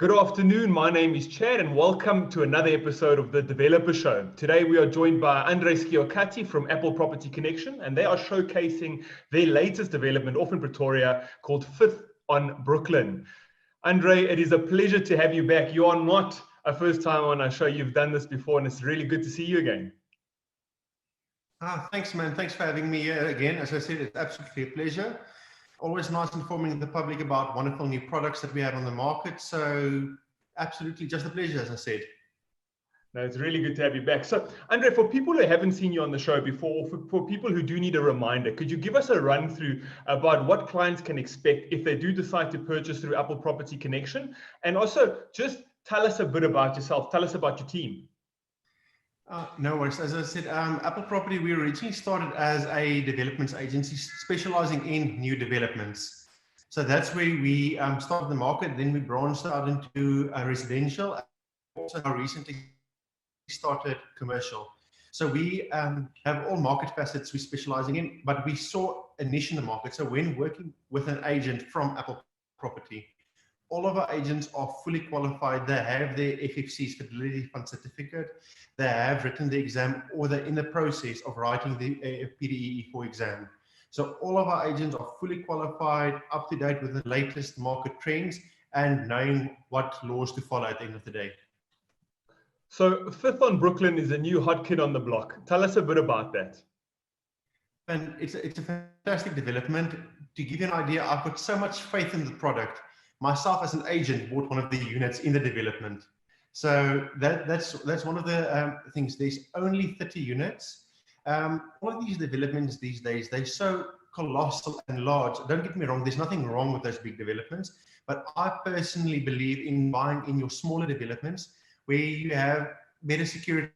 Good afternoon, my name is Chad and welcome to another episode of the Developer Show. Today we are joined by Sciocatti from Apple Property Connection, and they are showcasing their latest development off in Pretoria called 5th on Brooklyn. Andre, it is a pleasure to have you back. You are not a first time on our show, you've done this before and it's really good to see you again. Thanks, man. Thanks for having me here again. As I said, it's absolutely a pleasure. Always nice informing the public about wonderful new products that we have on the market. So absolutely just a pleasure, as I said. No, it's really good to have you back. So, Andre, for people who haven't seen you on the show before, or for people who do need a reminder, could you give us a run through about what clients can expect if they do decide to purchase through Apple Property Connection? And also just tell us a bit about yourself. Tell us about your team. No worries. As I said, Apple Property, we originally started as a developments agency specializing in new developments. So that's where we started the market. Then we branched out into residential. Also now recently started commercial. So we have all market facets we're specializing in, but we saw a niche in the market. So when working with an agent from Apple Property, all of our agents are fully qualified. They have their FFC's Fidelity Fund Certificate. They have written the exam, or they're in the process of writing the PDE4 exam. So all of our agents are fully qualified, up to date with the latest market trends, and knowing what laws to follow at the end of the day. So 5th on Brooklyn is a new hot kid on the block. Tell us a bit about that. And it's a fantastic development. To give you an idea, I've got so much faith in the product. Myself as an agent bought one of the units in the development. So that's one of the things. There's only 30 units. All of these developments these days, they're so colossal and large. Don't get me wrong, there's nothing wrong with those big developments, but I personally believe in buying in your smaller developments where you have better security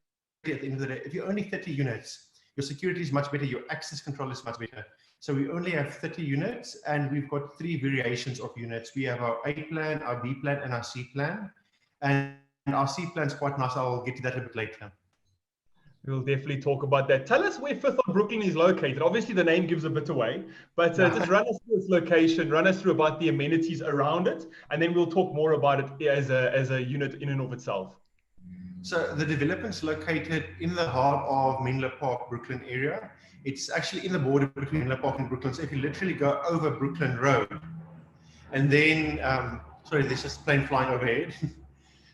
at the end of the day. If you're only 30 units, your security is much better, your access control is much better. So we only have 30 units, and we've got 3 variations of units. We have our A plan, our B plan, and our C plan. And our C plan is quite nice. I'll get to that a bit later. We'll definitely talk about that. Tell us where 5th on Brooklyn is located. Obviously, the name gives a bit away, but just run us through its location, run us through about the amenities around it, and then we'll talk more about it as a unit in and of itself. So the development's located in the heart of Menlo Park, Brooklyn area. It's actually in the border between Menlo Park and Brooklyn. So if you literally go over Brooklyn Road, and then, sorry, there's just a plane flying overhead.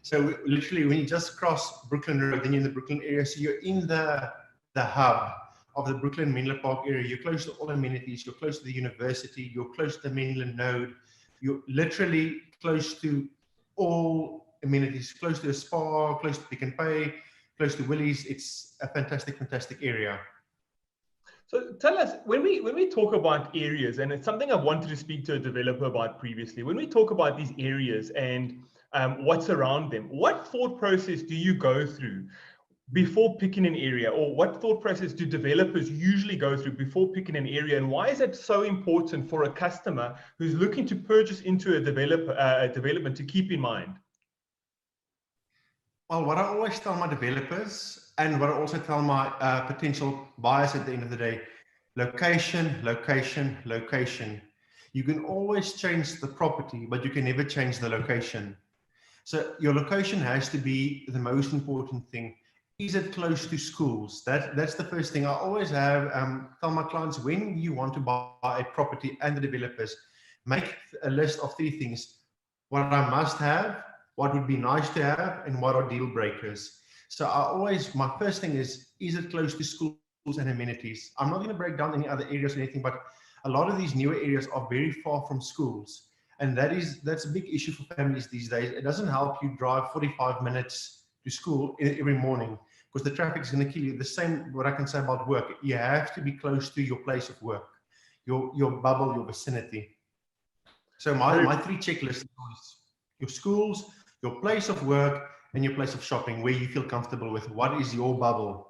So literally when you just cross Brooklyn Road, then you're in the Brooklyn area. So you're in the hub of the Brooklyn Menlo Park area. You're close to all amenities. You're close to the university. You're close to the mainland node. You're literally close to all amenities, close to a spa, close to Pick n Pay, close to Willie's. It's a fantastic, fantastic area. So tell us, when we talk about areas, and it's something I've wanted to speak to a developer about previously, when we talk about these areas and what's around them, what thought process do you go through before picking an area, or what thought process do developers usually go through before picking an area, and why is it so important for a customer who's looking to purchase into a development to keep in mind? Well, what I always tell my developers, and what I also tell my potential buyers at the end of the day, location, location, location. You can always change the property, but you can never change the location. So your location has to be the most important thing. Is it close to schools? That's the first thing. I always have tell my clients, when you want to buy a property and the developers, make a list of 3 things. What I must have, what would be nice to have, and what are deal breakers. So my first thing is it close to schools and amenities? I'm not going to break down any other areas or anything, but a lot of these newer areas are very far from schools. And that's a big issue for families these days. It doesn't help you drive 45 minutes to school every morning, because the traffic is going to kill you. The same, what I can say about work, you have to be close to your place of work, your bubble, your vicinity. So my 3 checklists is your schools, your place of work, and your place of shopping, where you feel comfortable with. What is your bubble?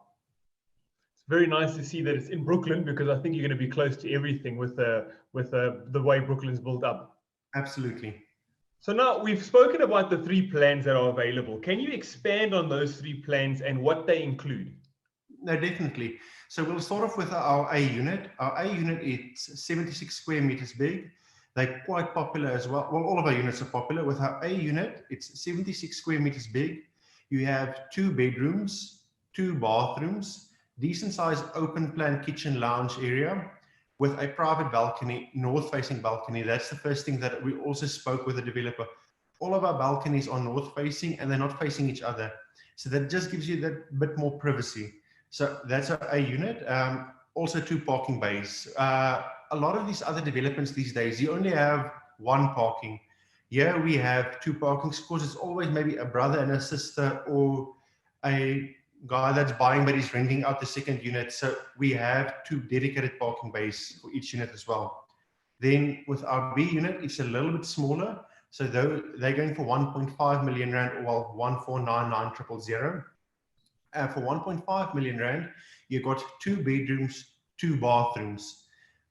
It's very nice to see that it's in Brooklyn, because I think you're going to be close to everything with the way Brooklyn's built up. Absolutely. So now we've spoken about the 3 plans that are available. Can you expand on those 3 plans and what they include? No, definitely. So we'll start off with our A unit. Our A unit is 76 square meters big. They're quite popular as well. Well, all of our units are popular. With our A unit, it's 76 square meters big. You have 2 bedrooms, 2 bathrooms, decent sized open plan kitchen lounge area with a private balcony, north facing balcony. That's the first thing that we also spoke with the developer. All of our balconies are north facing and they're not facing each other. So that just gives you that bit more privacy. So that's our A unit. Also 2 parking bays. A lot of these other developments these days, you only have 1 parking. Here we have 2 parkings because it's always maybe a brother and a sister or a guy that's buying but he's renting out the second unit. So we have 2 dedicated parking bays for each unit as well. Then with our B unit, it's a little bit smaller. So they're going for 1.5 million rand, well, 1,499,000. For 1.5 million rand, you've got 2 bedrooms, 2 bathrooms.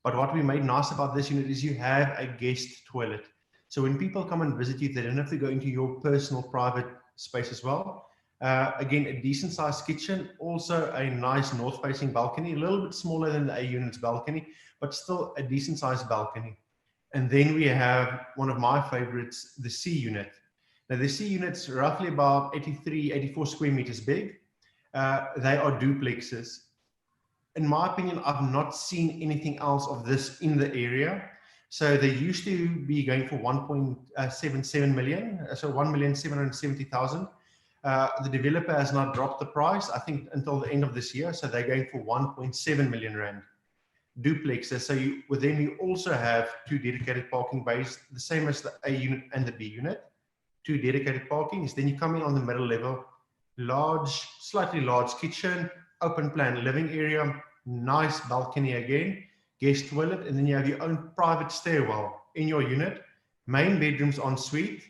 But what we made nice about this unit is you have a guest toilet. So when people come and visit you, they don't have to go into your personal private space as well. Again, a decent sized kitchen, also a nice north facing balcony, a little bit smaller than the A unit's balcony, but still a decent sized balcony. And then we have one of my favorites, the C unit. Now the C unit's roughly about 83, 84 square meters big. They are duplexes. In my opinion, I've not seen anything else of this in the area. So they used to be going for 1.77 million, so 1,770,000. The developer has not dropped the price, I think, until the end of this year. So they're going for 1.7 million rand. Duplexes. So within you also have 2 dedicated parking bays, the same as the A unit and the B unit. 2 dedicated parkings. Then you come in on the middle level, large, slightly large kitchen, open plan living area, nice balcony again, guest toilet, and then you have your own private stairwell in your unit, main bedrooms en suite,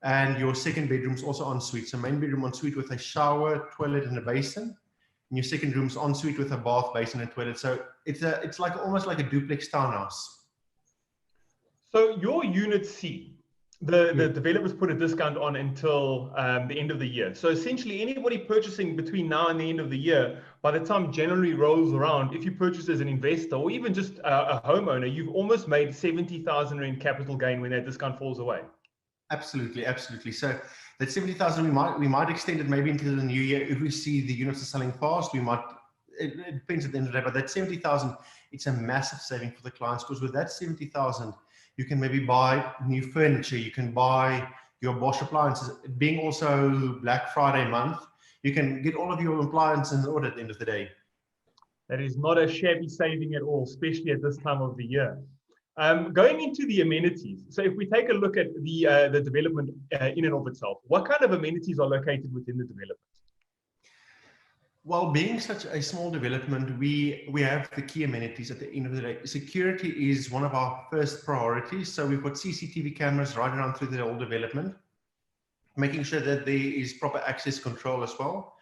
and your second bedroom's also en suite. So main bedroom en suite with a shower, toilet, and a basin. And your second room's en suite with a bath, basin, and toilet. So it's like almost like a duplex townhouse. So your unit C, the developers put a discount on until the end of the year. So essentially anybody purchasing between now and the end of the year, by the time January rolls around, if you purchase as an investor or even just a homeowner, you've almost made 70,000 rand capital gain when that discount falls away. Absolutely, absolutely. So that 70,000, we might extend it maybe into the new year. If we see the units are selling fast, we might, it depends at the end of the day, but that 70,000, it's a massive saving for the clients, because with that 70,000, you can maybe buy new furniture, you can buy your Bosch appliances. Being also Black Friday month, you can get all of your appliances in order at the end of the day. That is not a shabby saving at all, especially at this time of the year. Going into the amenities, so if we take a look at the development in and of itself, what kind of amenities are located within the development? Well, being such a small development, we have the key amenities at the end of the day. Security is one of our first priorities. So we've got CCTV cameras right around through the whole development, making sure that there is proper access control as well.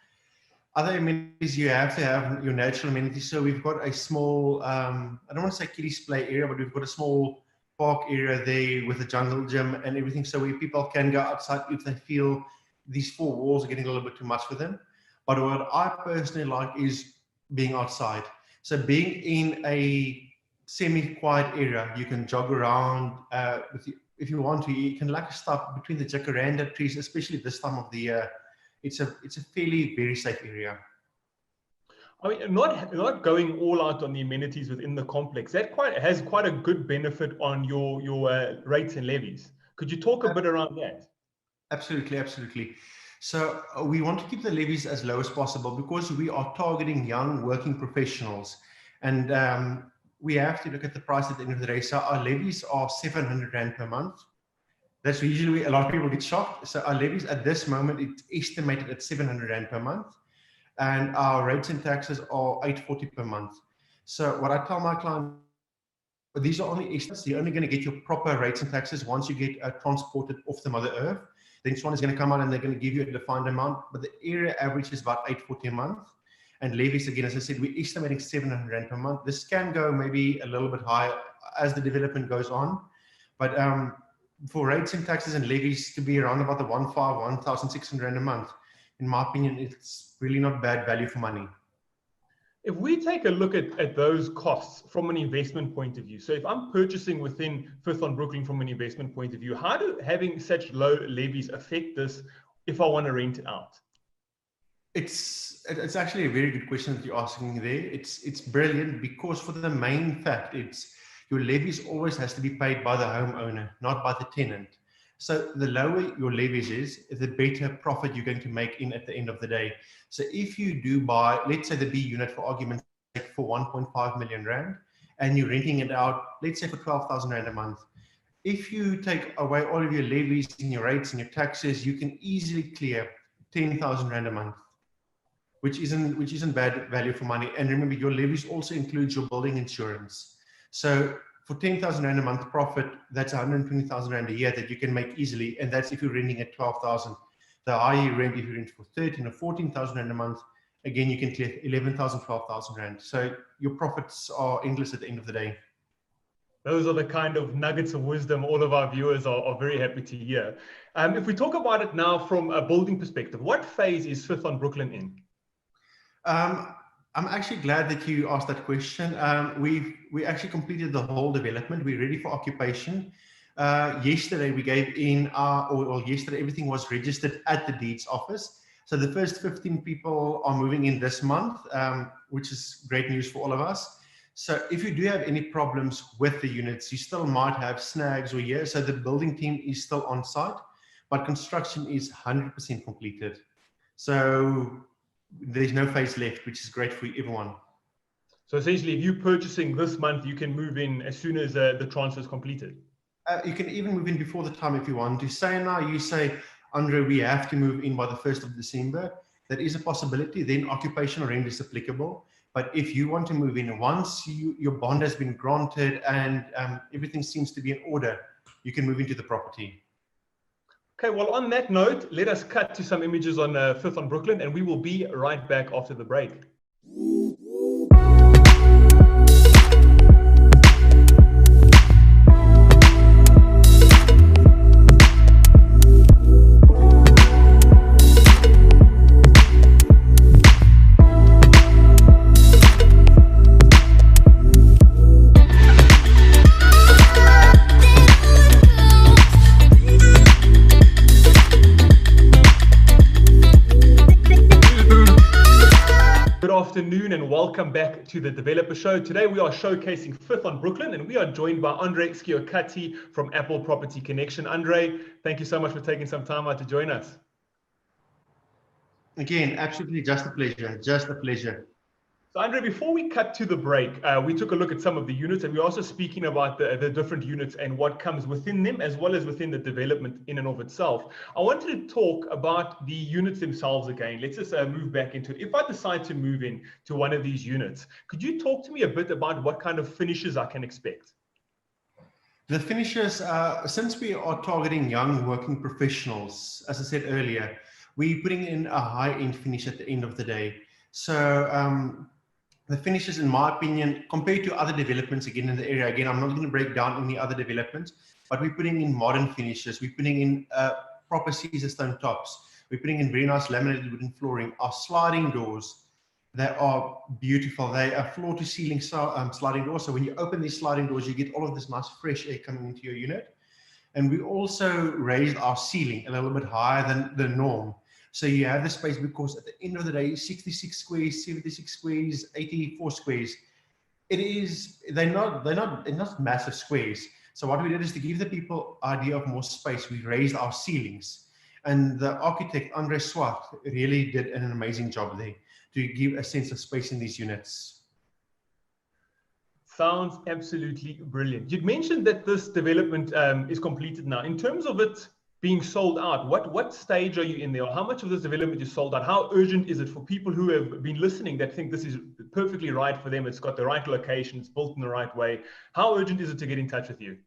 Other amenities, you have to have your natural amenities. So we've got a small, I don't want to say kiddies play area, but we've got a small park area there with a jungle gym and everything. So where people can go outside if they feel these 4 walls are getting a little bit too much for them. But what I personally like is being outside. So being in a semi-quiet area, you can jog around. If you want to, you can like stop between the jacaranda trees, especially this time of the year. It's a fairly very safe area. I mean, not going all out on the amenities within the complex, that has quite a good benefit on your rates and levies. Could you talk a bit around that? Absolutely, absolutely. So we want to keep the levies as low as possible because we are targeting young working professionals, and we have to look at the price at the end of the day. So our levies are 700 rand per month. That's usually a lot of people get shocked. So our levies at this moment, it's estimated at 700 rand per month, and our rates and taxes are 840 per month. So what I tell my clients, these are only estimates. You're only going to get your proper rates and taxes once you get transported off the Mother Earth. Then someone is going to come out and they're going to give you a defined amount, but the area average is about 840 a month. And levies, again, as I said, we're estimating 700 rand per month. This can go maybe a little bit higher as the development goes on, but for rates and taxes and levies to be around about the 1,600 rand a month, in my opinion, it's really not bad value for money. If we take a look at those costs from an investment point of view, so if I'm purchasing within Fifth on Brooklyn from an investment point of view, how do having such low levies affect this if I want to rent it out? It's actually a very good question that you're asking there. It's brilliant because for the main fact, it's your levies always has to be paid by the homeowner, not by the tenant. So the lower your levies is, the better profit you're going to make in at the end of the day. So if you do buy, let's say the B unit for argument's sake for 1.5 million rand, and you're renting it out, let's say for 12,000 rand a month. If you take away all of your levies and your rates and your taxes, you can easily clear 10,000 rand a month, which isn't bad value for money. And remember, your levies also includes your building insurance. So for 10,000 rand a month profit, that's 120,000 rand a year that you can make easily. And that's if you're renting at 12,000. The higher you rent, if you rent for 13 or 14,000 rand a month, again, you can clear 11,000, 12,000 rand. So your profits are endless at the end of the day. Those are the kind of nuggets of wisdom all of our viewers are very happy to hear. If we talk about it now from a building perspective, what phase is Fifth on Brooklyn in? I'm actually glad that you asked that question. We actually completed the whole development. We're ready for occupation. Yesterday we gave in yesterday everything was registered at the deeds office. So the first 15 people are moving in this month, which is great news for all of us. So if you do have any problems with the units, you still might have snags or years. So the building team is still on site, but construction is 100% completed. So there's no phase left, which is great for everyone. So essentially, if you're purchasing this month, you can move in as soon as the transfer is completed. You can even move in before the time if you want to. Say now, you say, Andre, we have to move in by the 1st of December. That is a possibility. Then occupational rent is applicable. But if you want to move in once your bond has been granted and everything seems to be in order, you can move into the property. Okay, well, on that note, let us cut to some images on Fifth on Brooklyn, and we will be right back after the break. Afternoon and welcome back to the Developer Show. Today we are showcasing Fifth on Brooklyn and we are joined by Andre Sciocatti from Apple Property Connection. Andre, thank you so much for taking some time out to join us. Again, absolutely just a pleasure, just a pleasure. So Andre, before we cut to the break, we took a look at some of the units and we're also speaking about the different units and what comes within them as well as within the development in and of itself. I wanted to talk about the units themselves again. Let's just move back into it. If I decide to move in to one of these units, could you talk to me a bit about what kind of finishes I can expect? The finishes, since we are targeting young working professionals, as I said earlier, we're putting in a high-end finish at the end of the day. So the finishes, in my opinion, compared to other developments again in the area, again, I'm not going to break down any other developments, but we're putting in modern finishes. We're putting in proper Caesar stone tops. We're putting in very nice laminated wooden flooring. Our sliding doors, they are beautiful. They are floor to ceiling sliding doors. So when you open these sliding doors, you get all of this nice fresh air coming into your unit. And we also raised our ceiling a little bit higher than the norm. So you have the space because at the end of the day, 66 squares, 76 squares, 84 squares, they're not massive squares. So what we did is to give the people idea of more space, we raised our ceilings. And the architect, Andre Swart, really did an amazing job there to give a sense of space in these units. Sounds absolutely brilliant. You'd mentioned that this development is completed now. In terms of it being sold out, what stage are you in there? Or how much of this development is sold out? How urgent is it for people who have been listening that think this is perfectly right for them? It's got the right location, it's built in the right way. How urgent is it to get in touch with you?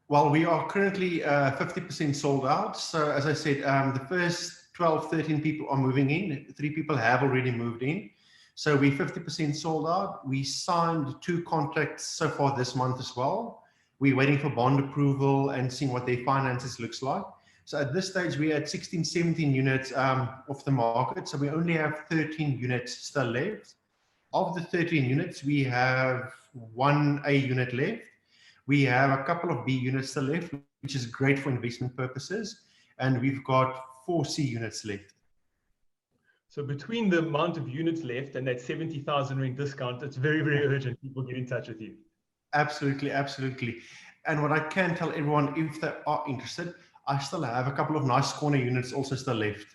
Well, we are currently 50% sold out. So as I said, the first 12, 13 people are moving in. 3 people have already moved in. So we're 50% sold out. We signed 2 contracts so far this month as well. We're waiting for bond approval and seeing what their finances looks like. So at this stage, we're at 16, 17 units off the market. So we only have 13 units still left. of the 13 units, we have one A unit left. We have a couple of B units still left, which is great for investment purposes. And we've got 4 C units left. So between the amount of units left and that 70,000 rand discount, it's very, very urgent. People get in touch with you. Absolutely, absolutely. And what I can tell everyone, if they are interested, I still have a couple of nice corner units also still left.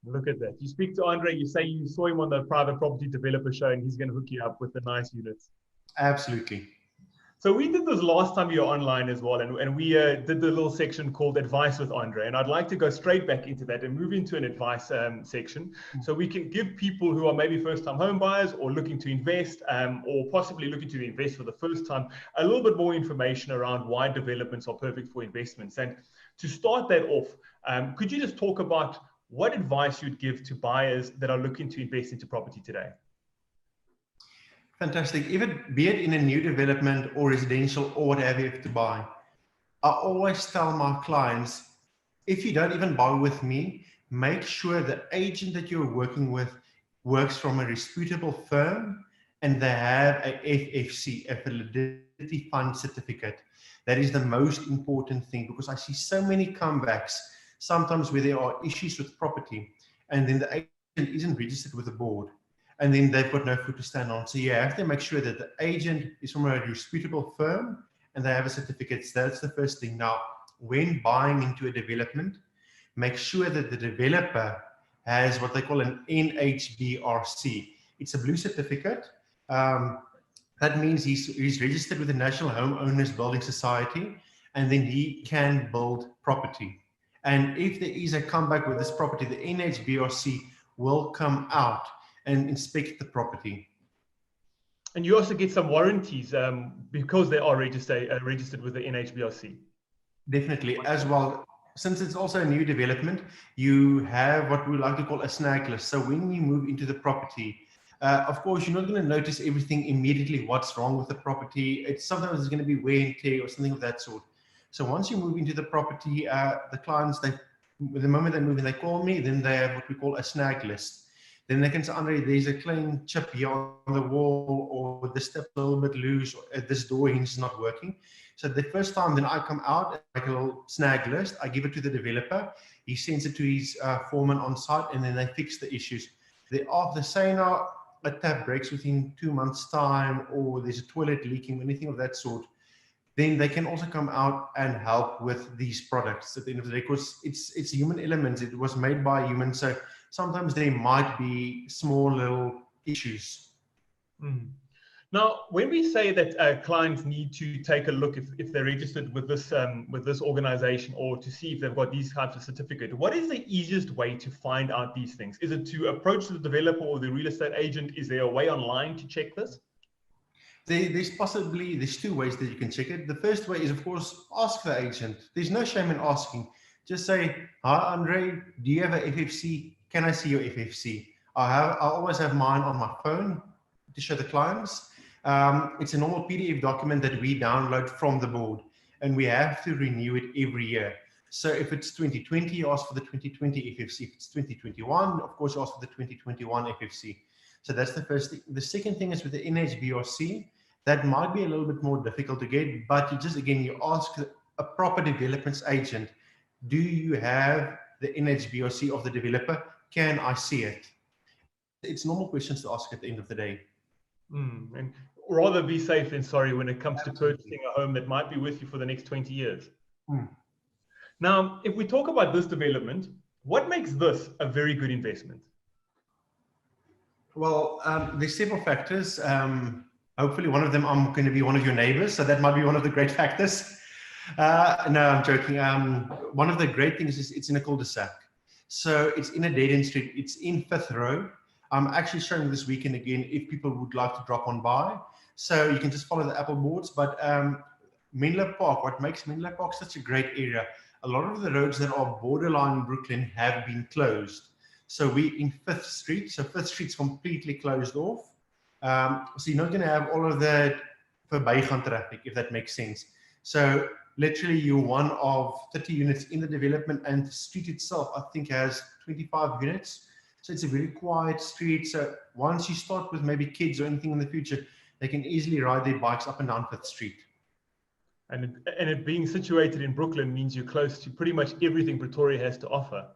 Look at that. You speak to Andre, you say you saw him on the private property developer show, and he's going to hook you up with the nice units. Absolutely. So we did this last time you were online as well, and we did the little section called Advice with Andre, and I'd like to go straight back into that and move into an advice section, so we can give people who are maybe first-time home buyers or looking to invest or possibly looking to invest for the first time, a little bit more information around why developments are perfect for investments. And to start that off, could you just talk about what advice you'd give to buyers that are looking to invest into property today? Fantastic. Be it in a new development or residential or whatever you have to buy, I always tell my clients, if you don't even buy with me, make sure the agent that you're working with works from a reputable firm and they have a FFC, a validity fund certificate. That is the most important thing, because I see so many comebacks sometimes where there are issues with property and then the agent isn't registered with the board and then they've got no foot to stand on. So you have to make sure that the agent is from a reputable firm and they have a certificate. So that's the first thing. Now, when buying into a development, make sure that the developer has what they call an NHBRC. It's a blue certificate. That means he's registered with the National Homeowners Building Society, and then he can build property. And if there is a comeback with this property, the NHBRC will come out and inspect the property. And you also get some warranties because they are registered with the NHBRC. Definitely, as well. Since it's also a new development, you have what we like to call a snag list. So when you move into the property, of course, you're not going to notice everything immediately, what's wrong with the property. Sometimes it's going to be wear and tear or something of that sort. So once you move into the property, the clients, the moment they move in, they call me, then they have what we call a snag list. Then they can say, Andre, there's a clean chip here on the wall, or this step's a little bit loose, or this door hinge is not working. So the first time, then I come out and make a little snag list. I give it to the developer. He sends it to his foreman on site, and then they fix the issues. Thereafter, say now a tap breaks within 2 months' time, or there's a toilet leaking, anything of that sort, then they can also come out and help with these products at the end of the day, because it's human elements. It was made by humans, so sometimes there might be small little issues. Now, when we say that clients need to take a look if they're registered with this organization, or to see if they've got these types of certificate, what is the easiest way to find out these things? Is it to approach the developer or the real estate agent? Is there a way online to check this? There's 2 ways that you can check it. The first way is, of course, ask the agent. There's no shame in asking. Just say, hi, Andre, do you have a FFC? Can I see your FFC? I always have mine on my phone to show the clients. It's a normal PDF document that we download from the board, and we have to renew it every year. So if it's 2020, you ask for the 2020 FFC. If it's 2021, of course, you ask for the 2021 FFC. So that's the first thing. The second thing is with the NHBRC, that might be a little bit more difficult to get, but you ask a proper developments agent, do you have the NHBRC of the developer? Can I see it? It's normal questions to ask at the end of the day. And rather be safe than sorry when it comes to purchasing a home that might be with you for the next 20 years. Now, if we talk about this development, what makes this a very good investment? Well, there's several factors. Hopefully one of them, I'm going to be one of your neighbors, so that might be one of the great factors. No, I'm joking. One of the great things is it's in a cul-de-sac. So it's in a dead-end street. It's in 5th Row. I'm actually showing this weekend again if people would like to drop on by. So you can just follow the Apple boards. But Menlo Park, what makes Menlo Park such a great area, a lot of the roads that are borderline Brooklyn have been closed. So we're in 5th Street. So 5th Street's completely closed off. So you're not going to have all of that verbygaan traffic, if that makes sense. So literally you're one of 30 units in the development, and the street itself, I think, has 25 units. So it's a very quiet street. So once you start with maybe kids or anything in the future, they can easily ride their bikes up and down Fifth Street. And it being situated in Brooklyn means you're close to pretty much everything Pretoria has to offer.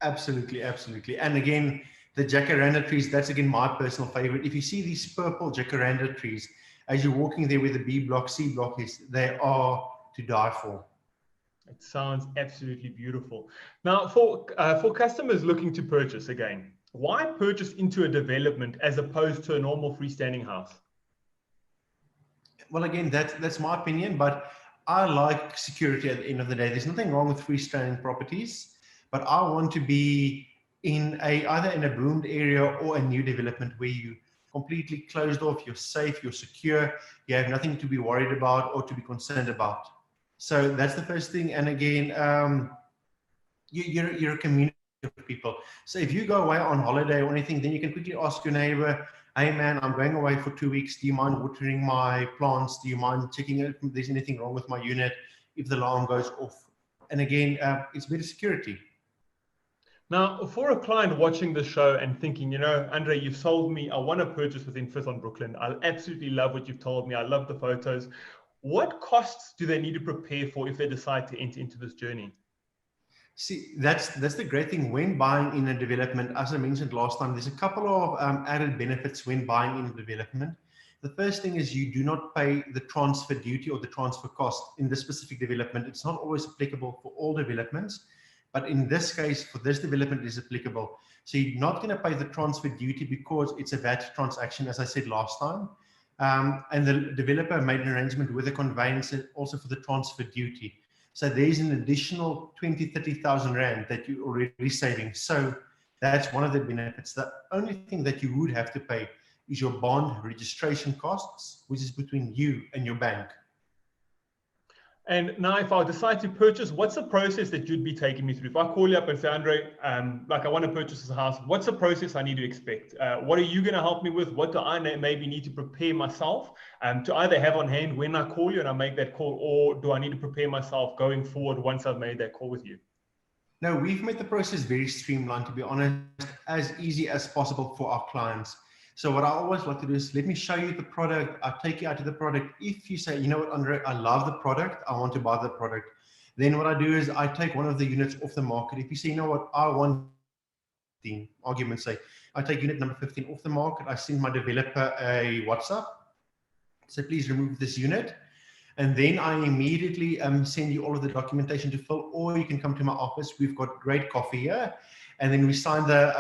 Absolutely, absolutely. And again, the jacaranda trees, that's again my personal favorite. If you see these purple jacaranda trees, as you're walking there where the B block, C block is, they are to die for. It sounds absolutely beautiful. Now, for customers looking to purchase again, why purchase into a development as opposed to a normal freestanding house? Well, again, that's my opinion, but I like security at the end of the day. There's nothing wrong with freestanding properties, but I want to be in either in a boomed area or a new development where you completely closed off, you're safe, you're secure, you have nothing to be worried about or to be concerned about. So that's the first thing. And again, you're a community of people. So if you go away on holiday or anything, then you can quickly ask your neighbor, hey man, I'm going away for 2 weeks. Do you mind watering my plants? Do you mind checking if there's anything wrong with my unit if the alarm goes off? And again, it's better security. Now, for a client watching the show and thinking, you know, Andre, you've sold me, I want to purchase within Fifth on Brooklyn. I absolutely love what you've told me. I love the photos. What costs do they need to prepare for if they decide to enter into this journey? See, that's the great thing when buying in a development. As I mentioned last time, there's a couple of added benefits when buying in a development. The first thing is you do not pay the transfer duty or the transfer cost in this specific development. It's not always applicable for all developments, but in this case, for this development, it is applicable. So you're not going to pay the transfer duty because it's a VAT transaction, as I said last time. And the developer made an arrangement with the conveyancer also for the transfer duty. So there's an additional 20, 30,000 Rand that you're already saving. So that's one of the benefits. The only thing that you would have to pay is your bond registration costs, which is between you and your bank. And now if I decide to purchase, what's the process that you'd be taking me through? If I call you up and say, Andre, like I want to purchase this house, what's the process I need to expect? What are you going to help me with? What do I maybe need to prepare myself to either have on hand when I call you and I make that call, or do I need to prepare myself going forward once I've made that call with you? No, we've made the process very streamlined, to be honest, as easy as possible for our clients. So what I always like to do is let me show you the product. I'll take you out to the product. If you say, you know what, Andre, I love the product, I want to buy the product. Then what I do is I take one of the units off the market. If you say, you know what, I want 15, argument's sake, I take unit number 15 off the market. I send my developer a WhatsApp. So please remove this unit. And then I immediately send you all of the documentation to fill, or you can come to my office. We've got great coffee here. And then we sign the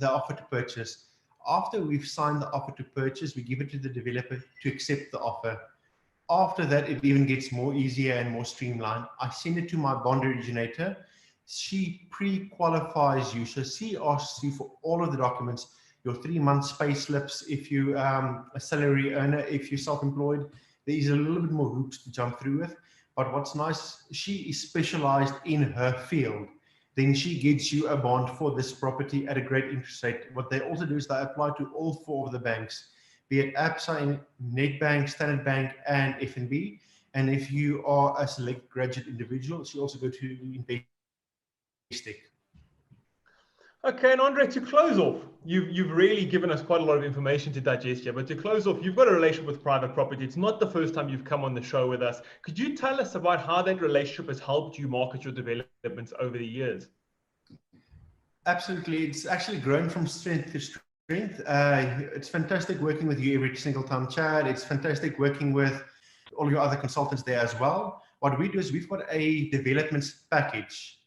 offer to purchase. After we've signed the offer to purchase, we give it to the developer to accept the offer. After that, it even gets more easier and more streamlined. I send it to my bond originator. She pre-qualifies you. So she asks you for all of the documents, your 3-month pay slips, if you a salary earner, if you're self-employed. There is a little bit more hoops to jump through with. But what's nice, she is specialized in her field. Then she gets you a bond for this property at a great interest rate. What they also do is they apply to all 4 of the banks, be it ABSA, Nedbank, Standard Bank, and FNB. And if you are a select graduate individual, she also go to Investec. Okay, and Andre, to close off, you've really given us quite a lot of information to digest here, but to close off, you've got a relationship with private property. It's not the first time you've come on the show with us. Could you tell us about how that relationship has helped you market your developments over the years? Absolutely. It's actually grown from strength to strength. It's fantastic working with you every single time, Chad. It's fantastic working with all your other consultants there as well. What we do is we've got a developments package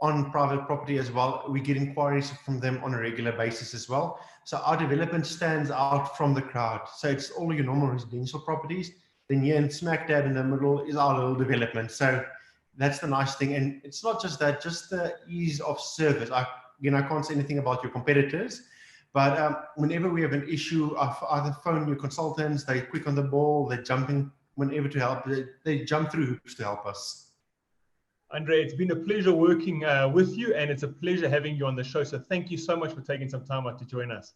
on private property as well. We get inquiries from them on a regular basis as well. So our development stands out from the crowd. So it's all your normal residential properties. Then here in smack dab in the middle is our little development. So that's the nice thing. And it's not just that, just the ease of service. I can't say anything about your competitors, but whenever we have an issue, I either phone your consultants, they're quick on the ball, they're jumping whenever to help, they jump through hoops to help us. Andre, it's been a pleasure working with you, and it's a pleasure having you on the show. So thank you so much for taking some time out to join us.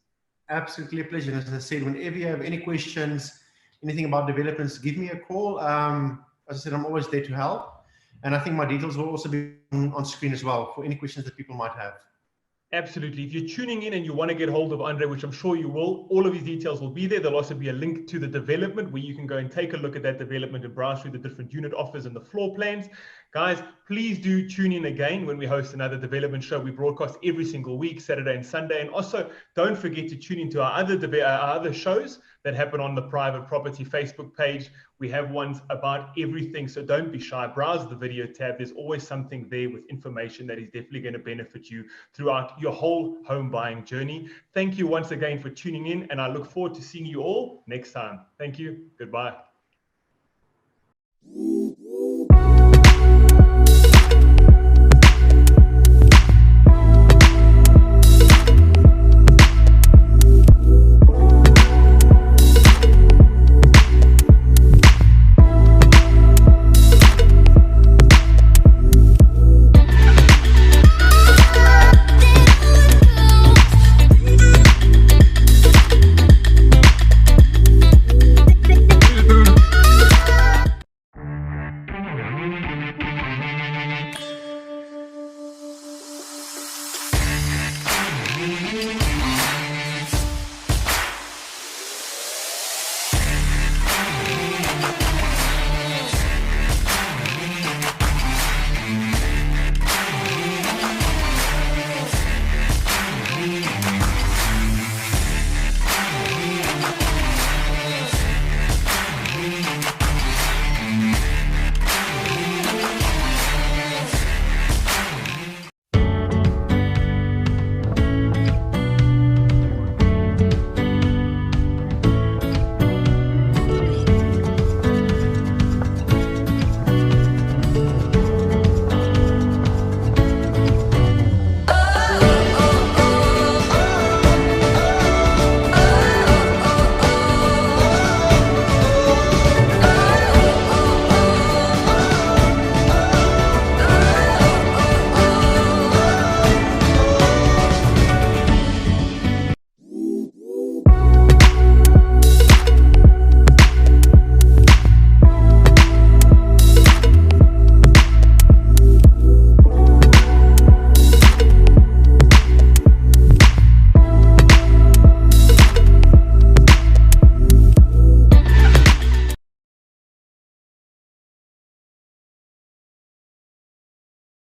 Absolutely a pleasure. As I said, whenever you have any questions, anything about developments, give me a call. As I said, I'm always there to help. And I think my details will also be on screen as well for any questions that people might have. Absolutely. If you're tuning in and you want to get hold of Andre, which I'm sure you will, all of his details will be there. There'll also be a link to the development where you can go and take a look at that development and browse through the different unit offers and the floor plans. Guys, please do tune in again when we host another development show. We broadcast every single week, Saturday and Sunday. And also, don't forget to tune into our other shows that happen on the private property Facebook page. We have ones about everything, so don't be shy. Browse the video tab. There's always something there with information that is definitely going to benefit you throughout your whole home buying journey. Thank you once again for tuning in, and I look forward to seeing you all next time. Thank you. Goodbye.